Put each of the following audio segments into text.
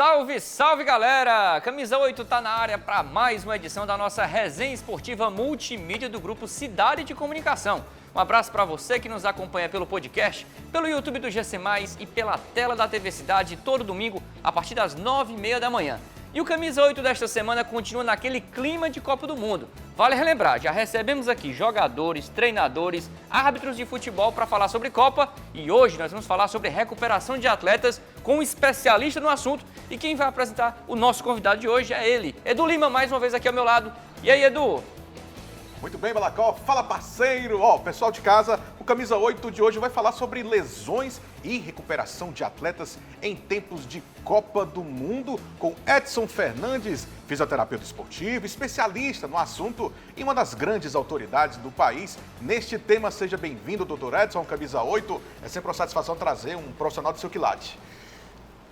Salve, salve galera! Camisa 8 tá na área para mais uma edição da nossa resenha esportiva multimídia do grupo Cidade de Comunicação. Um abraço para você que nos acompanha pelo podcast, pelo YouTube do GC+, e pela tela da TV Cidade todo domingo a partir das 9h30 da manhã. E o Camisa 8 desta semana continua naquele clima de Copa do Mundo. Vale relembrar, já recebemos aqui jogadores, treinadores, árbitros de futebol para falar sobre Copa e hoje nós vamos falar sobre recuperação de atletas com um especialista no assunto e quem vai apresentar o nosso convidado de hoje é ele, Edu Lima, mais uma vez aqui ao meu lado. E aí, Edu? Muito bem, Balacó. Fala, parceiro! Pessoal de casa, o Camisa 8 de hoje vai falar sobre lesões e recuperação de atletas em tempos de Copa do Mundo com Edson Fernandes, fisioterapeuta esportivo, especialista no assunto e uma das grandes autoridades do país neste tema. Seja bem-vindo, doutor Edson, Camisa 8. É sempre uma satisfação trazer um profissional do seu quilate.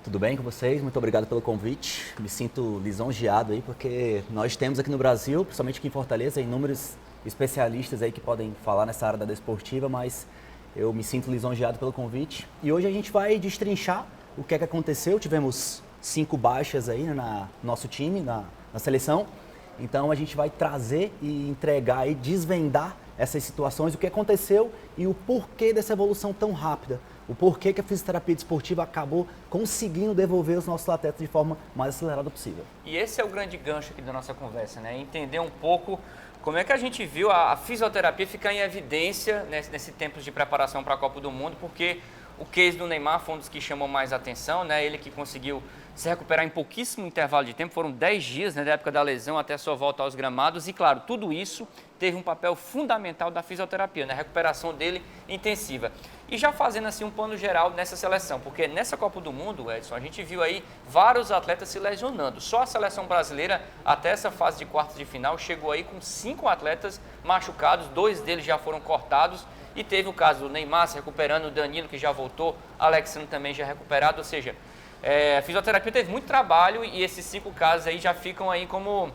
Tudo bem com vocês? Muito obrigado pelo convite. Me sinto lisonjeado aí, porque nós temos aqui no Brasil, principalmente aqui em Fortaleza, inúmeros especialistas aí que podem falar nessa área da desportiva, mas eu me sinto lisonjeado pelo convite. E hoje a gente vai destrinchar o que é que aconteceu. Tivemos 5 baixas aí no nosso time, na seleção. Então a gente vai trazer e entregar e desvendar essas situações, o que aconteceu e o porquê dessa evolução tão rápida. O porquê que a fisioterapia desportiva acabou conseguindo devolver os nossos atletas de forma mais acelerada possível. E esse é o grande gancho aqui da nossa conversa, né? Entender um pouco como é que a gente viu a fisioterapia ficar em evidência nesse tempo de preparação para a Copa do Mundo, porque o case do Neymar foi um dos que chamou mais atenção, né? Ele que conseguiu se recuperar em pouquíssimo intervalo de tempo, foram 10 dias, né, da época da lesão até a sua volta aos gramados e, claro, tudo isso teve um papel fundamental da fisioterapia, na recuperação dele intensiva. E já fazendo assim um plano geral nessa seleção, porque nessa Copa do Mundo, Edson, a gente viu aí vários atletas se lesionando. Só a seleção brasileira, até essa fase de quartas de final, chegou aí com 5 atletas machucados, 2 deles já foram cortados. E teve o caso do Neymar se recuperando, o Danilo que já voltou, Alexandre também já recuperado, ou seja, a fisioterapia teve muito trabalho e esses 5 casos aí já ficam aí como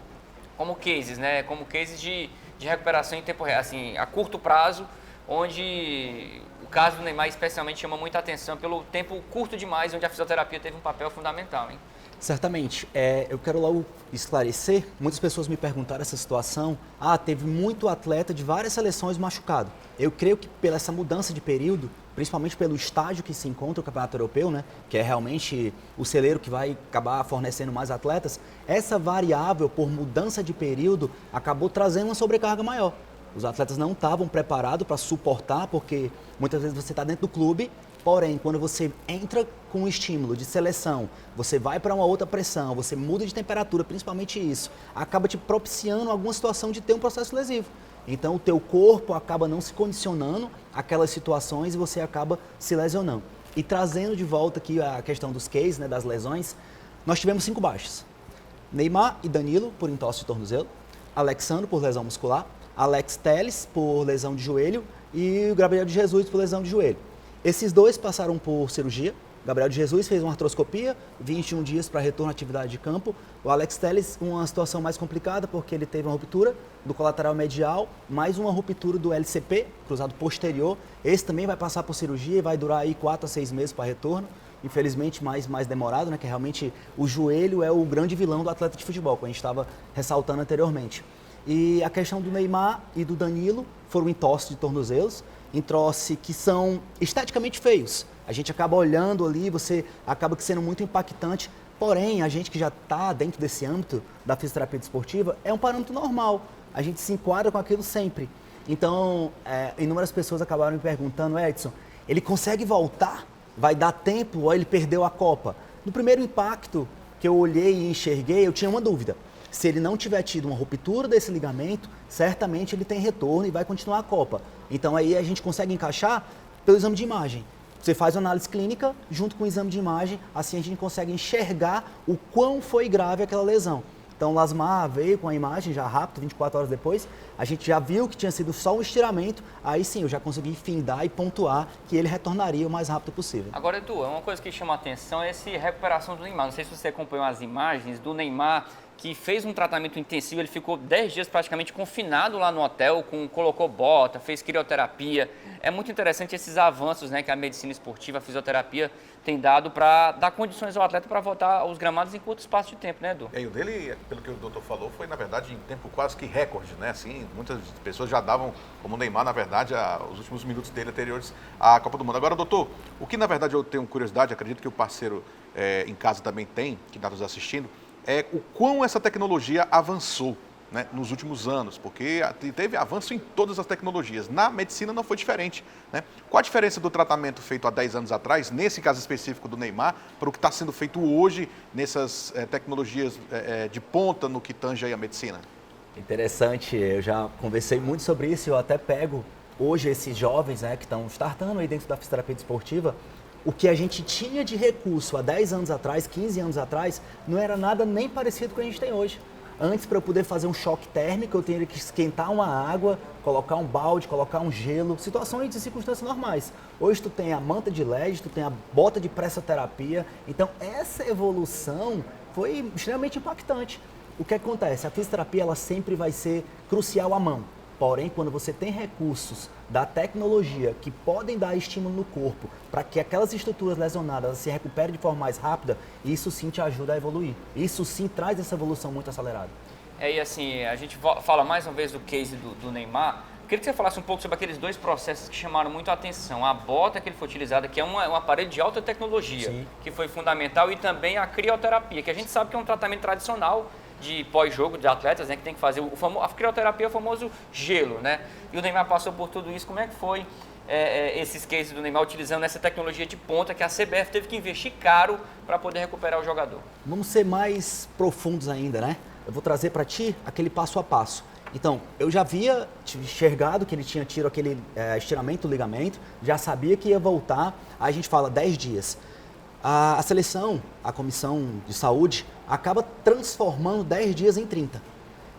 cases, né? Como cases de recuperação em tempo real, assim, a curto prazo, onde o caso do Neymar especialmente chama muita atenção pelo tempo curto demais, onde a fisioterapia teve um papel fundamental, hein? Certamente. Eu quero logo esclarecer, muitas pessoas me perguntaram essa situação, teve muito atleta de várias seleções machucado. Eu creio que pela essa mudança de período, principalmente pelo estágio que se encontra o Campeonato Europeu, né, que é realmente o celeiro que vai acabar fornecendo mais atletas, essa variável por mudança de período acabou trazendo uma sobrecarga maior. Os atletas não estavam preparados para suportar, porque muitas vezes você está dentro do clube, porém, quando você entra com um estímulo de seleção, você vai para uma outra pressão, você muda de temperatura, principalmente isso, acaba te propiciando alguma situação de ter um processo lesivo. Então, o teu corpo acaba não se condicionando àquelas situações e você acaba se lesionando. E trazendo de volta aqui a questão dos cases, né, das lesões, nós tivemos 5 baixas. Neymar e Danilo por entorse de tornozelo, Alexandre por lesão muscular, Alex Telles por lesão de joelho e o Gabriel de Jesus por lesão de joelho. Esses 2 passaram por cirurgia. Gabriel de Jesus fez uma artroscopia, 21 dias para retorno à atividade de campo. O Alex Telles, uma situação mais complicada, porque ele teve uma ruptura do colateral medial, mais uma ruptura do LCP, cruzado posterior. Esse também vai passar por cirurgia e vai durar aí 4 a 6 meses para retorno. Infelizmente, mais demorado, né? Que realmente o joelho é o grande vilão do atleta de futebol, como a gente estava ressaltando anteriormente. E a questão do Neymar e do Danilo foram entorses de tornozelos, entorse que são esteticamente feios. A gente acaba olhando ali, você acaba sendo muito impactante, porém, a gente que já está dentro desse âmbito da fisioterapia desportiva, é um parâmetro normal, a gente se enquadra com aquilo sempre. Então, inúmeras pessoas acabaram me perguntando, Edson, ele consegue voltar? Vai dar tempo ou ele perdeu a Copa? No primeiro impacto que eu olhei e enxerguei, eu tinha uma dúvida. Se ele não tiver tido uma ruptura desse ligamento, certamente ele tem retorno e vai continuar a Copa. Então aí a gente consegue encaixar pelo exame de imagem. Você faz uma análise clínica junto com o exame de imagem, assim a gente consegue enxergar o quão foi grave aquela lesão. Então o Lasmar veio com a imagem já rápido, 24 horas depois, a gente já viu que tinha sido só um estiramento, aí sim eu já consegui findar e pontuar que ele retornaria o mais rápido possível. Agora, Edu, uma coisa que chama a atenção é essa recuperação do Neymar. Não sei se você acompanhou as imagens do Neymar que fez um tratamento intensivo, ele ficou 10 dias praticamente confinado lá no hotel, colocou bota, fez crioterapia. É muito interessante esses avanços, né, que a medicina esportiva, a fisioterapia tem dado para dar condições ao atleta para voltar aos gramados em curto espaço de tempo, né, Edu? E o dele, pelo que o doutor falou, foi, na verdade, em tempo quase que recorde, né? Assim, muitas pessoas já davam, como o Neymar, na verdade, os últimos minutos dele anteriores à Copa do Mundo. Agora, doutor, o que, na verdade, eu tenho curiosidade, acredito que o parceiro em casa também tem, que está nos assistindo, é o quão essa tecnologia avançou, né, nos últimos anos, porque teve avanço em todas as tecnologias. Na medicina não foi diferente, né? Qual a diferença do tratamento feito há 10 anos atrás, nesse caso específico do Neymar, para o que está sendo feito hoje nessas tecnologias de ponta no que tange aí a medicina? Interessante, eu já conversei muito sobre isso e eu até pego hoje esses jovens, né, que estão startando aí dentro da fisioterapia desportiva. O que a gente tinha de recurso há 10 anos atrás, 15 anos atrás, não era nada nem parecido com o que a gente tem hoje. Antes, para eu poder fazer um choque térmico, eu teria que esquentar uma água, colocar um balde, colocar um gelo, situações e circunstâncias normais. Hoje tu tem a manta de LED, tu tem a bota de pressoterapia, então essa evolução foi extremamente impactante. O que acontece? A fisioterapia ela sempre vai ser crucial à mão. Porém, quando você tem recursos da tecnologia que podem dar estímulo no corpo para que aquelas estruturas lesionadas se recuperem de forma mais rápida, isso sim te ajuda a evoluir. Isso sim traz essa evolução muito acelerada. E assim, a gente fala mais uma vez do case do Neymar. Queria que você falasse um pouco sobre aqueles dois processos que chamaram muito a atenção. A bota que ele foi utilizada, que é um aparelho de alta tecnologia, sim, que foi fundamental, e também a crioterapia, que a gente sabe que é um tratamento tradicional de pós-jogo de atletas, né, que tem que fazer a crioterapia, é o famoso gelo, né? E o Neymar passou por tudo isso. Como é que foi esses cases do Neymar utilizando essa tecnologia de ponta que a CBF teve que investir caro para poder recuperar o jogador? Vamos ser mais profundos ainda, né? Eu vou trazer para ti aquele passo a passo. Então, eu já havia enxergado que ele tinha tido aquele estiramento do ligamento, já sabia que ia voltar, aí a gente fala 10 dias. A seleção, a comissão de saúde, acaba transformando 10 dias em 30.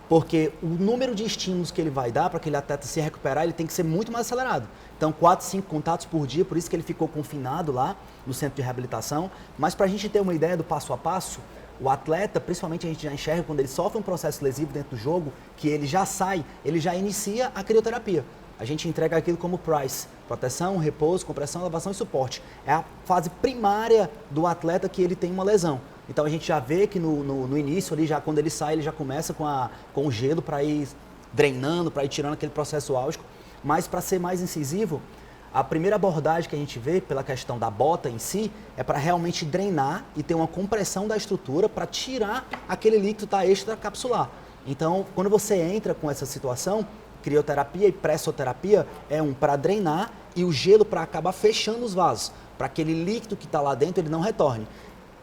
Porque o número de estímulos que ele vai dar para aquele atleta se recuperar, ele tem que ser muito mais acelerado. Então, 4, 5 contatos por dia, por isso que ele ficou confinado lá no centro de reabilitação. Mas para a gente ter uma ideia do passo a passo, o atleta, principalmente a gente já enxerga quando ele sofre um processo lesivo dentro do jogo, que ele já sai, ele já inicia a crioterapia. A gente entrega aquilo como PRICE, proteção, repouso, compressão, elevação e suporte. É a fase primária do atleta que ele tem uma lesão. Então a gente já vê que no início, ali, já, quando ele sai, ele já começa com o gelo para ir drenando, para ir tirando aquele processo álgico. Mas para ser mais incisivo, a primeira abordagem que a gente vê pela questão da bota em si é para realmente drenar e ter uma compressão da estrutura para tirar aquele líquido extracapsular. Então, quando você entra com essa situação, crioterapia e pressoterapia é para drenar e o gelo para acabar fechando os vasos, para aquele líquido que está lá dentro ele não retorne.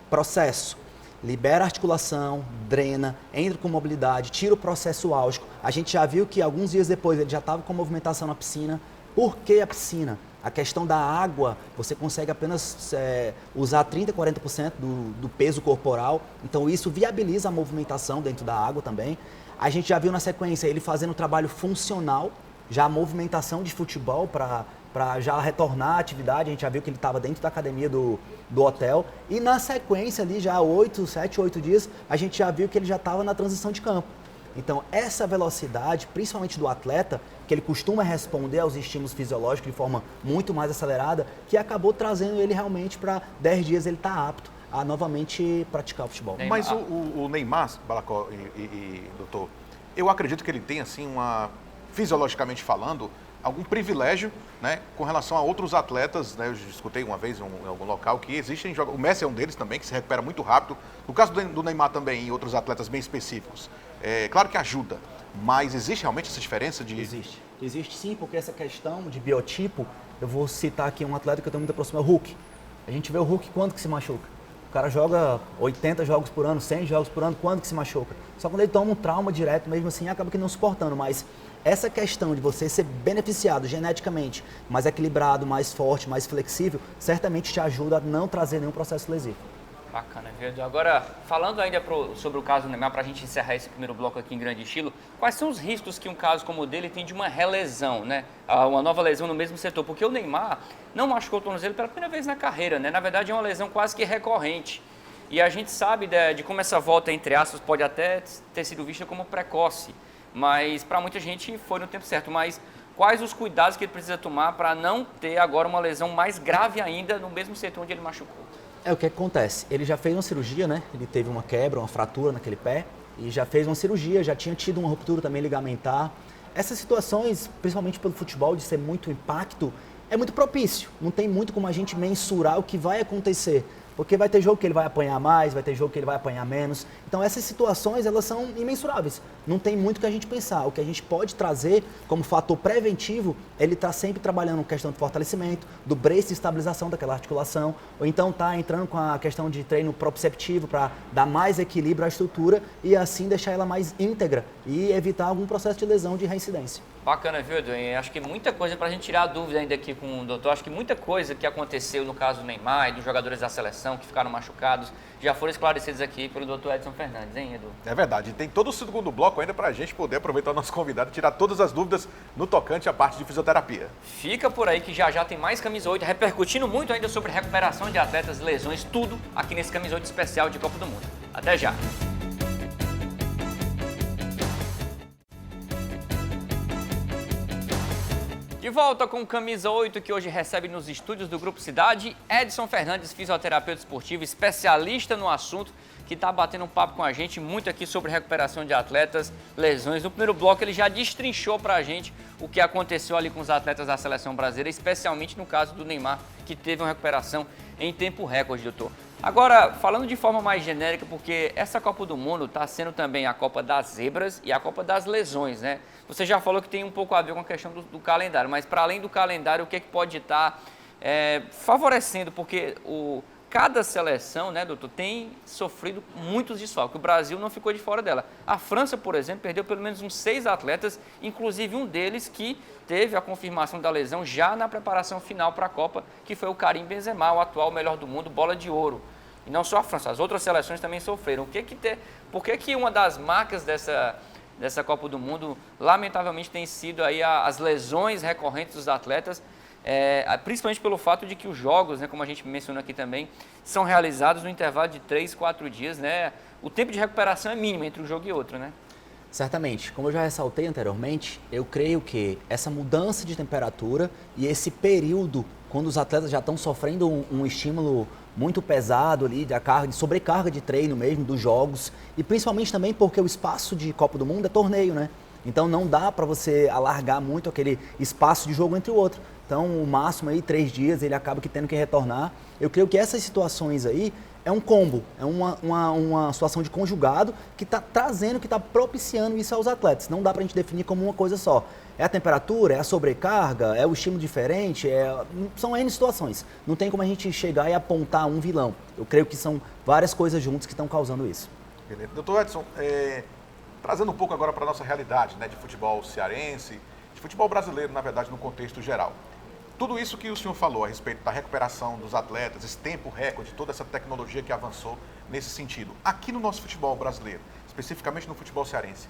Processo: libera a articulação, drena, entra com mobilidade, tira o processo álgico. A gente já viu que alguns dias depois ele já estava com movimentação na piscina. Por que a piscina? A questão da água, você consegue apenas usar 30%, 40% do peso corporal, então isso viabiliza a movimentação dentro da água também. A gente já viu na sequência ele fazendo um trabalho funcional, já a movimentação de futebol para já retornar à atividade. A gente já viu que ele estava dentro da academia do hotel. E na sequência ali, já 7, 8 dias, a gente já viu que ele já estava na transição de campo. Então, essa velocidade, principalmente do atleta, que ele costuma responder aos estímulos fisiológicos de forma muito mais acelerada, que acabou trazendo ele realmente para 10 dias ele estar apto a novamente praticar o futebol. Mas o Neymar, Balacó e doutor, eu acredito que ele tem, assim, fisiologicamente falando, algum privilégio, né, com relação a outros atletas, né? Eu escutei uma vez em algum local que existem, o Messi é um deles também, que se recupera muito rápido. No caso do Neymar também e outros atletas bem específicos, claro que ajuda, mas existe realmente essa diferença de... Existe sim, porque essa questão de biotipo, eu vou citar aqui um atleta que eu tenho muita proximidade, o Hulk. A gente vê o Hulk quando que se machuca? O cara joga 80 jogos por ano, 100 jogos por ano, quando que se machuca? Só quando ele toma um trauma direto, mesmo assim, acaba que não suportando. Mas essa questão de você ser beneficiado geneticamente, mais equilibrado, mais forte, mais flexível, certamente te ajuda a não trazer nenhum processo lesivo. Bacana, viu? Agora, falando ainda sobre o caso do Neymar, para a gente encerrar esse primeiro bloco aqui em grande estilo, quais são os riscos que um caso como o dele tem de uma relesão, né? Uma nova lesão no mesmo setor? Porque o Neymar não machucou o tornozelo pela primeira vez na carreira, né? Na verdade, é uma lesão quase que recorrente. E a gente sabe de como essa volta, entre aspas, pode até ter sido vista como precoce, mas para muita gente foi no tempo certo. Mas quais os cuidados que ele precisa tomar para não ter agora uma lesão mais grave ainda no mesmo setor onde ele machucou? O que acontece? Ele já fez uma cirurgia, né? Ele teve uma quebra, uma fratura naquele pé e já fez uma cirurgia, já tinha tido uma ruptura também ligamentar. Essas situações, principalmente pelo futebol, de ser muito impacto, é muito propício. Não tem muito como a gente mensurar o que vai acontecer. Porque vai ter jogo que ele vai apanhar mais, vai ter jogo que ele vai apanhar menos. Então essas situações, elas são imensuráveis. Não tem muito o que a gente pensar. O que a gente pode trazer como fator preventivo, ele está sempre trabalhando com questão de fortalecimento, do brace de estabilização daquela articulação, ou então está entrando com a questão de treino proprioceptivo para dar mais equilíbrio à estrutura e assim deixar ela mais íntegra e evitar algum processo de lesão de reincidência. Bacana, viu, Edwin? Acho que muita coisa para a gente tirar a dúvida ainda aqui com o doutor. Acho que muita coisa que aconteceu no caso do Neymar e dos jogadores da seleção que ficaram machucados já foram esclarecidos aqui pelo doutor Edson Fernandes, hein, Edu? É verdade. E tem todo o segundo bloco ainda para a gente poder aproveitar o nosso convidado e tirar todas as dúvidas no tocante à parte de fisioterapia. Fica por aí que já tem mais Camisa 8 repercutindo muito ainda sobre recuperação de atletas, lesões, tudo aqui nesse Camisa 8 especial de Copa do Mundo. Até já! De volta com o Camisa 8, que hoje recebe nos estúdios do Grupo Cidade, Edson Fernandes, fisioterapeuta esportivo, especialista no assunto, que está batendo um papo com a gente muito aqui sobre recuperação de atletas, lesões. No primeiro bloco ele já destrinchou para a gente o que aconteceu ali com os atletas da seleção brasileira, especialmente no caso do Neymar, que teve uma recuperação em tempo recorde, doutor. Agora, falando de forma mais genérica, porque essa Copa do Mundo está sendo também a Copa das Zebras e a Copa das Lesões, né? Você já falou que tem um pouco a ver com a questão do calendário, mas para além do calendário, o que é que pode estar favorecendo? Porque cada seleção, né, doutor, tem sofrido muitos desfalques. O Brasil não ficou de fora dela. A França, por exemplo, perdeu pelo menos uns 6 atletas, inclusive um deles que teve a confirmação da lesão já na preparação final para a Copa, que foi o Karim Benzema, o atual melhor do mundo, bola de ouro. E não só a França, as outras seleções também sofreram. Por que uma das marcas dessa Copa do Mundo, lamentavelmente, tem sido aí as lesões recorrentes dos atletas, principalmente pelo fato de que os jogos, né, como a gente mencionou aqui também, são realizados no intervalo de 3, 4 dias, né? O tempo de recuperação é mínimo entre um jogo e outro, né? Certamente. Como eu já ressaltei anteriormente, eu creio que essa mudança de temperatura e esse período, quando os atletas já estão sofrendo um estímulo muito pesado ali, de sobrecarga de treino mesmo, dos jogos, e principalmente também porque o espaço de Copa do Mundo é torneio, né? Então não dá para você alargar muito aquele espaço de jogo entre o outro. Então o máximo aí 3 dias ele acaba que tendo que retornar. Eu creio que essas situações aí é um combo, é uma situação de conjugado que está trazendo, que está propiciando isso aos atletas. Não dá para a gente definir como uma coisa só. É a temperatura, é a sobrecarga, é o estímulo diferente, são N situações. Não tem como a gente chegar e apontar um vilão. Eu creio que são várias coisas juntas que estão causando isso. Beleza. Doutor Edson, trazendo um pouco agora para a nossa realidade, né, de futebol cearense, de futebol brasileiro, na verdade, no contexto geral. Tudo isso que o senhor falou a respeito da recuperação dos atletas, esse tempo recorde, toda essa tecnologia que avançou nesse sentido. Aqui no nosso futebol brasileiro, especificamente no futebol cearense,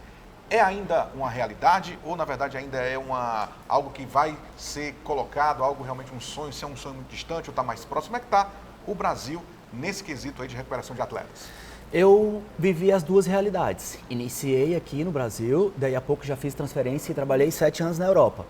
é ainda uma realidade ou, na verdade, ainda é algo que vai ser colocado, algo realmente um sonho, se é um sonho muito distante ou está mais próximo? Como é que está o Brasil nesse quesito aí de recuperação de atletas? Eu vivi as duas realidades. Iniciei aqui no Brasil, daí a pouco já fiz transferência e trabalhei 7 anos na Europa.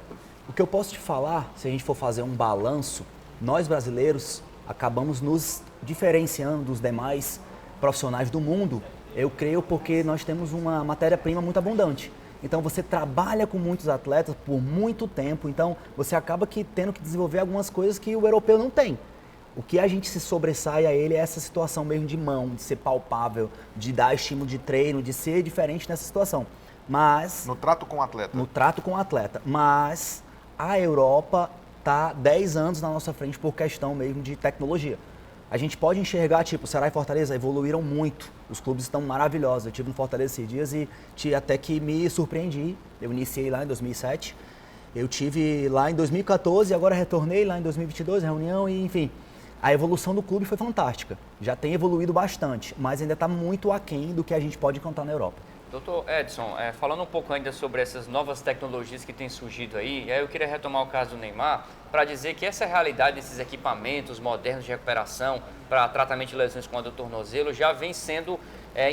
O que eu posso te falar, se a gente for fazer um balanço, nós brasileiros acabamos nos diferenciando dos demais profissionais do mundo, eu creio porque nós temos uma matéria-prima muito abundante. Então você trabalha com muitos atletas por muito tempo, então você acaba tendo que desenvolver algumas coisas que o europeu não tem. O que a gente se sobressai a ele é essa situação mesmo de mão, de ser palpável, de dar estímulo de treino, de ser diferente nessa situação. Mas... No trato com o atleta. No trato com o atleta. Mas a Europa está 10 anos na nossa frente por questão mesmo de tecnologia. A gente pode enxergar, tipo, Ceará e Fortaleza evoluíram muito. Os clubes estão maravilhosos. Eu estive no Fortaleza esses dias e até que me surpreendi. Eu iniciei lá em 2007. Eu tive lá em 2014 e agora retornei lá em 2022, reunião e enfim. A evolução do clube foi fantástica. Já tem evoluído bastante, mas ainda está muito aquém do que a gente pode contar na Europa. Doutor Edson, falando um pouco ainda sobre essas novas tecnologias que têm surgido aí eu queria retomar o caso do Neymar para dizer que essa realidade desses equipamentos modernos de recuperação para tratamento de lesões com a do tornozelo já vem sendo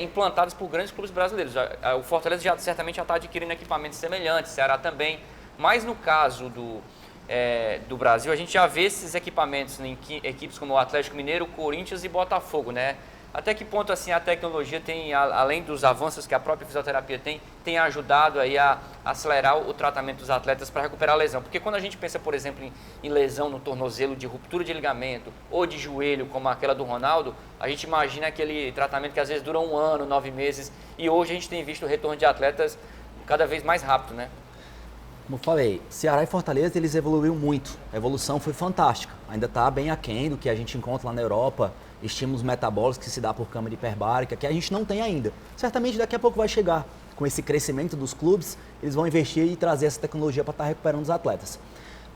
implantados por grandes clubes brasileiros. O Fortaleza certamente já está adquirindo equipamentos semelhantes, Ceará também, mas no caso do Brasil, a gente já vê esses equipamentos em equipes como o Atlético Mineiro, Corinthians e Botafogo, né? Até que ponto assim a tecnologia tem, além dos avanços que a própria fisioterapia tem ajudado aí a acelerar o tratamento dos atletas para recuperar a lesão? Porque quando a gente pensa, por exemplo, em lesão no tornozelo de ruptura de ligamento ou de joelho, como aquela do Ronaldo, a gente imagina aquele tratamento que às vezes dura 1 ano, 9 meses, e hoje a gente tem visto o retorno de atletas cada vez mais rápido, né? Como eu falei, Ceará e Fortaleza, eles evoluíram muito. A evolução foi fantástica. Ainda está bem aquém do que a gente encontra lá na Europa, estímulos metabólicos que se dá por câmara hiperbárica, que a gente não tem ainda. Certamente daqui a pouco vai chegar. Com esse crescimento dos clubes, eles vão investir e trazer essa tecnologia para estar recuperando os atletas.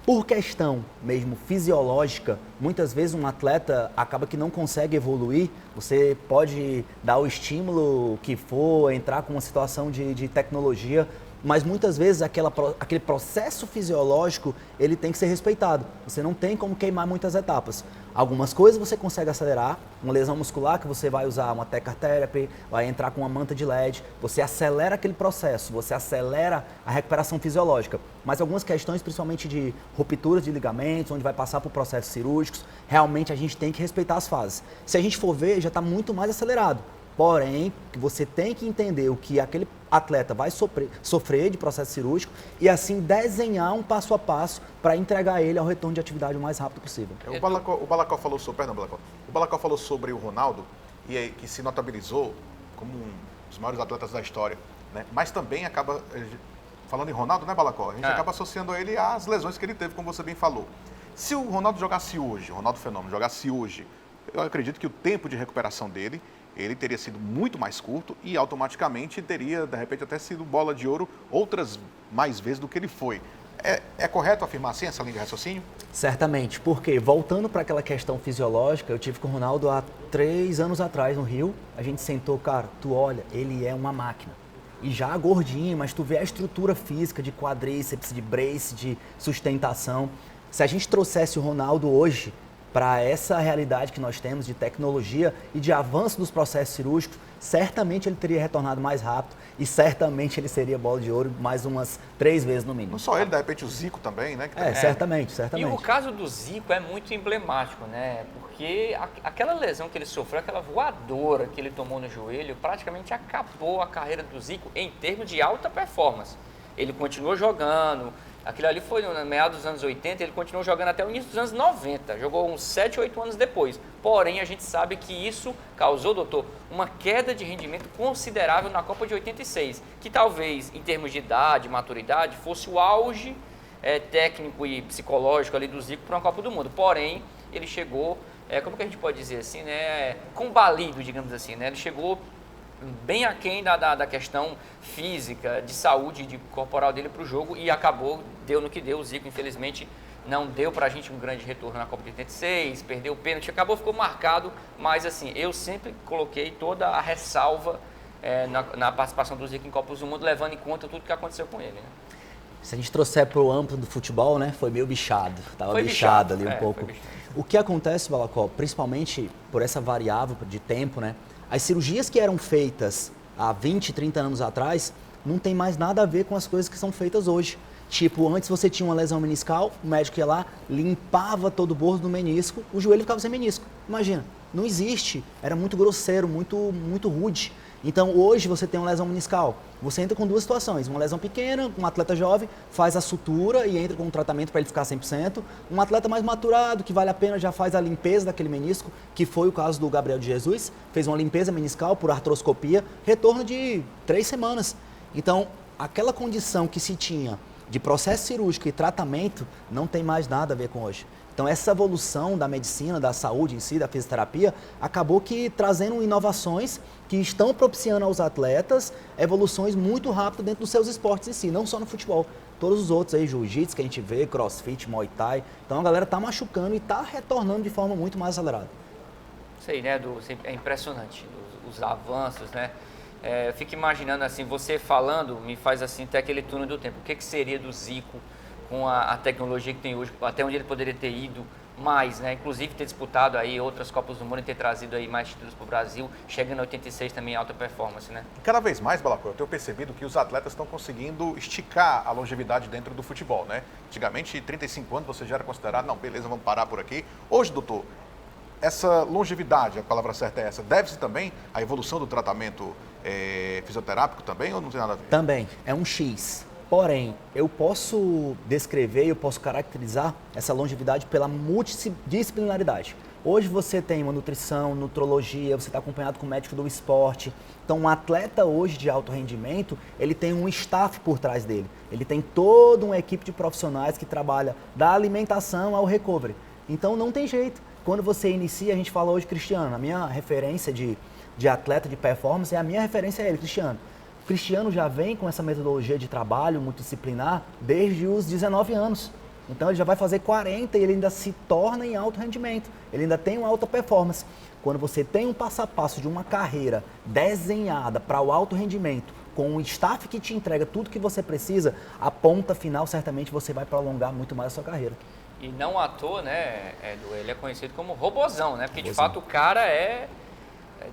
Por questão mesmo fisiológica, muitas vezes um atleta acaba que não consegue evoluir, você pode dar o estímulo que for, entrar com uma situação de tecnologia, mas muitas vezes aquele processo fisiológico, ele tem que ser respeitado. Você não tem como queimar muitas etapas. Algumas coisas você consegue acelerar, uma lesão muscular que você vai usar uma Tecar Therapy, vai entrar com uma manta de LED, você acelera aquele processo, você acelera a recuperação fisiológica. Mas algumas questões, principalmente de rupturas de ligamentos, onde vai passar por processos cirúrgicos, realmente a gente tem que respeitar as fases. Se a gente for ver, já está muito mais acelerado. Porém, você tem que entender o que aquele atleta vai sofrer de processo cirúrgico e assim desenhar um passo a passo para entregar ele ao retorno de atividade o mais rápido possível. O Balacó falou sobre o Ronaldo, e que se notabilizou como um dos maiores atletas da história, né? Mas também acaba, falando em Ronaldo, né, Balacó? A gente acaba associando a ele às lesões que ele teve, como você bem falou. Se o Ronaldo jogasse hoje, o Ronaldo Fenômeno jogasse hoje, eu acredito que o tempo de recuperação dele, ele teria sido muito mais curto e automaticamente teria, de repente, até sido bola de ouro outras mais vezes do que ele foi. É correto afirmar assim, essa linha de raciocínio? Certamente, porque voltando para aquela questão fisiológica, eu tive com o Ronaldo há 3 anos atrás no Rio, a gente sentou, cara, tu olha, ele é uma máquina. E já gordinho, mas tu vê a estrutura física de quadríceps, de brace, de sustentação. Se a gente trouxesse o Ronaldo hoje para essa realidade que nós temos de tecnologia e de avanço dos processos cirúrgicos, certamente ele teria retornado mais rápido e certamente ele seria bola de ouro mais umas 3 vezes no mínimo. Não só ele, de repente o Zico também, né? Certamente. E o caso do Zico é muito emblemático, né? Porque aquela lesão que ele sofreu, aquela voadora que ele tomou no joelho, praticamente acabou a carreira do Zico em termos de alta performance. Ele continuou jogando. Aquilo ali foi no meados dos anos 80, ele continuou jogando até o início dos anos 90, jogou uns 7, 8 anos depois. Porém, a gente sabe que isso causou, doutor, uma queda de rendimento considerável na Copa de 86, que talvez, em termos de idade, maturidade, fosse o auge técnico e psicológico ali do Zico para uma Copa do Mundo. Porém, ele chegou, como que a gente pode dizer assim, né, combalido, digamos assim, né? Ele chegou bem aquém da questão física, de saúde, de corporal dele para o jogo e acabou, deu no que deu. O Zico, infelizmente, não deu para a gente um grande retorno na Copa de 86, perdeu o pênalti, ficou marcado, mas assim, eu sempre coloquei toda a ressalva na participação do Zico em Copas do Mundo, levando em conta tudo que aconteceu com ele, né? Se a gente trouxer para o âmbito do futebol, né, foi meio bichado, estava bichado ali um pouco. O que acontece, Balacó, principalmente por essa variável de tempo, né? As cirurgias que eram feitas há 20, 30 anos atrás não tem mais nada a ver com as coisas que são feitas hoje. Tipo, antes você tinha uma lesão meniscal, o médico ia lá, limpava todo o bordo do menisco, o joelho ficava sem menisco. Imagina, não existe, era muito grosseiro, muito rude. Então hoje você tem uma lesão meniscal, você entra com 2 situações, uma lesão pequena, um atleta jovem faz a sutura e entra com um tratamento para ele ficar 100%, um atleta mais maturado, que vale a pena, já faz a limpeza daquele menisco, que foi o caso do Gabriel de Jesus, fez uma limpeza meniscal por artroscopia, retorno de 3 semanas. Então aquela condição que se tinha de processo cirúrgico e tratamento não tem mais nada a ver com hoje. Então essa evolução da medicina, da saúde em si, da fisioterapia, acabou que trazendo inovações que estão propiciando aos atletas evoluções muito rápidas dentro dos seus esportes em si, não só no futebol. Todos os outros aí, jiu-jitsu que a gente vê, crossfit, muay thai. Então a galera tá machucando e tá retornando de forma muito mais acelerada. Isso aí, né, é impressionante, os avanços, né? Eu fico imaginando assim, você falando, me faz assim até aquele túnel do tempo. O que seria do Zico com a tecnologia que tem hoje, até onde ele poderia ter ido mais, né? Inclusive ter disputado aí outras Copas do Mundo e ter trazido aí mais títulos para o Brasil, chegando a 86 também em alta performance, né? Cada vez mais, Balacó, eu tenho percebido que os atletas estão conseguindo esticar a longevidade dentro do futebol, né? Antigamente, 35 anos você já era considerado, não, beleza, vamos parar por aqui. Hoje, doutor, essa longevidade, a palavra certa é essa, deve-se também à evolução do tratamento fisioterápico também ou não tem nada a ver? Também, é um X. Porém, eu posso descrever, eu posso caracterizar essa longevidade pela multidisciplinaridade. Hoje você tem uma nutrição, nutrologia, você está acompanhado com o médico do esporte. Então, um atleta hoje de alto rendimento, ele tem um staff por trás dele. Ele tem toda uma equipe de profissionais que trabalha da alimentação ao recovery. Então, não tem jeito. Quando você inicia, a gente fala hoje, Cristiano, a minha referência de atleta de performance, a minha referência é ele, Cristiano. O Cristiano já vem com essa metodologia de trabalho multidisciplinar desde os 19 anos. Então ele já vai fazer 40 e ele ainda se torna em alto rendimento. Ele ainda tem uma alta performance. Quando você tem um passo a passo de uma carreira desenhada para o alto rendimento, com um staff que te entrega tudo que você precisa, a ponta final certamente você vai prolongar muito mais a sua carreira. E não à toa, né, Edu, ele é conhecido como robozão, né? Porque de fato o cara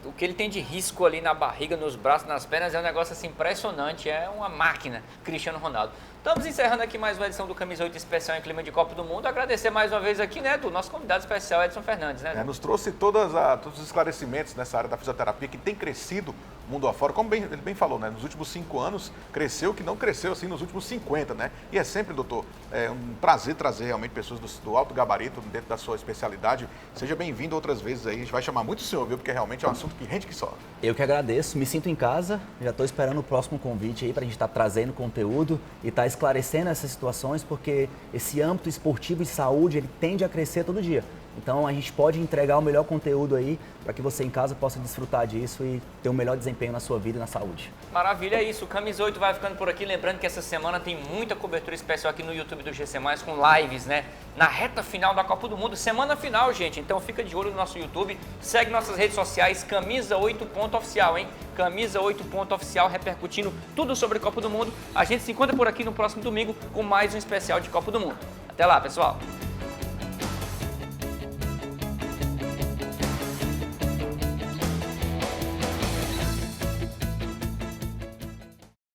o que ele tem de risco ali na barriga, nos braços, nas pernas, é um negócio assim impressionante, é uma máquina, Cristiano Ronaldo. Estamos encerrando aqui mais uma edição do Camisa 8 Especial em Clima de Copa do Mundo. Agradecer mais uma vez aqui, né, do nosso convidado especial, Edson Fernandes, né? Nos trouxe todos os esclarecimentos nessa área da fisioterapia que tem crescido mundo afora. Como ele bem falou, né, nos últimos 5 anos cresceu que não cresceu assim nos últimos 50, né? E é sempre, doutor, um prazer trazer realmente pessoas do alto gabarito dentro da sua especialidade. Seja bem-vindo outras vezes aí. A gente vai chamar muito o senhor, viu? Porque realmente é um assunto que rende que só. Eu que agradeço, me sinto em casa, já estou esperando o próximo convite aí para a gente estar trazendo conteúdo e estar esclarecendo essas situações, porque esse âmbito esportivo e saúde, ele tende a crescer todo dia. Então a gente pode entregar o melhor conteúdo aí para que você em casa possa desfrutar disso e ter um melhor desempenho na sua vida e na saúde. Maravilha, é isso. O Camisa 8 vai ficando por aqui. Lembrando que essa semana tem muita cobertura especial aqui no YouTube do GC+, com lives, né? Na reta final da Copa do Mundo, semana final, gente. Então fica de olho no nosso YouTube, segue nossas redes sociais, Camisa 8.oficial, hein? Camisa 8.oficial, repercutindo tudo sobre a Copa do Mundo. A gente se encontra por aqui no próximo domingo com mais um especial de Copa do Mundo. Até lá, pessoal!